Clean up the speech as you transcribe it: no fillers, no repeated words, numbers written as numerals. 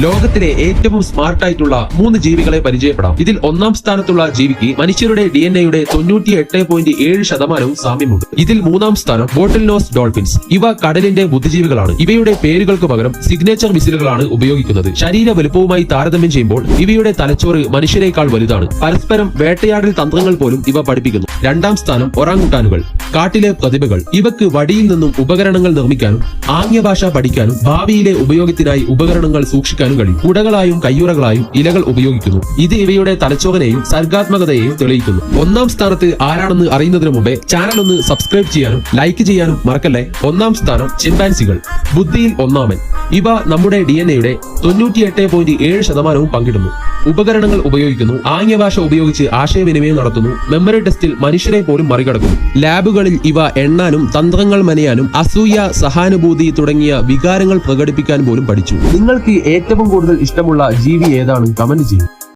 ലോകത്തിലെ ഏറ്റവും സ്മാർട്ടായിട്ടുള്ള 3 ജീവികളെ പരിചയപ്പെടാം. ഇതിൽ ഒന്നാം സ്ഥാനത്തുള്ള ജീവിക്ക് മനുഷ്യരുടെ DNA-യുടെ 98.7% സാമ്യമുണ്ട്. ഇതിൽ 3-ാം സ്ഥാനം ബോട്ടിൽ നോസ് ഡോൾഫിൻസ്. ഇവ കടലിന്റെ ബുദ്ധിജീവികളാണ്. ഇവയുടെ പേരുകൾക്ക് പകരം സിഗ്നേച്ചർ മിസിലുകളാണ് ഉപയോഗിക്കുന്നത്. ശരീര വലുപ്പവുമായി താരതമ്യം ചെയ്യുമ്പോൾ ഇവയുടെ തലച്ചോറ് മനുഷ്യരെക്കാൾ വലുതാണ്. പരസ്പരം വേട്ടയാടൽ തന്ത്രങ്ങൾ പോലും ഇവ പഠിപ്പിക്കുന്നു. 2-ാം സ്ഥാനം ഒറാങ്ങുട്ടാനുകൾ, കാട്ടിലെ പ്രതിഭകൾ. ഇവക്ക് വടിയിൽ നിന്നും ഉപകരണങ്ങൾ നിർമ്മിക്കാനും ആംഗ്യഭാഷ പഠിക്കാനും ഭാവിയിലെ ഉപയോഗത്തിനായി ഉപകരണങ്ങൾ സൂക്ഷിക്കാനും കഴിയും. കുടകളായും കയ്യുറകളായും ഇലകൾ ഉപയോഗിക്കുന്നു. ഇത് ഇവയുടെ തലച്ചോറിനെയും സർഗാത്മകതയെയും തെളിയിക്കുന്നു. 1-ാം സ്ഥാനത്ത് ആരാണെന്ന് അറിയുന്നതിന് മുമ്പേ ചാനൽ ഒന്ന് സബ്സ്ക്രൈബ് ചെയ്യാനും ലൈക്ക് ചെയ്യാനും മറക്കല്ലേ. 1-ാം സ്ഥാനം ചിമ്പാൻസികൾ, ബുദ്ധിയിൽ ഒന്നാമൻ. ഇവ നമ്മുടെ DNA-യുടെ 98.7% പങ്കിടുന്നു. ഉപകരണങ്ങൾ ഉപയോഗിക്കുന്നു, ആംഗ്യഭാഷ ഉപയോഗിച്ച് ആശയവിനിമയം നടത്തുന്നു, മെമ്മറി ടെസ്റ്റിൽ മനുഷ്യരെ പോലും മറികടക്കുന്നു. ലാബുകളിൽ ഇവ എണ്ണാനും തന്ത്രങ്ങൾ മനയാനും അസൂയ, സഹാനുഭൂതി തുടങ്ങിയ വികാരങ്ങൾ പ്രകടിപ്പിക്കാൻ പോലും പഠിച്ചു. നിങ്ങൾക്ക് ഏറ്റവും കൂടുതൽ ഇഷ്ടമുള്ള ജീവി ഏതാണ്? കമന്റ് ചെയ്യൂ.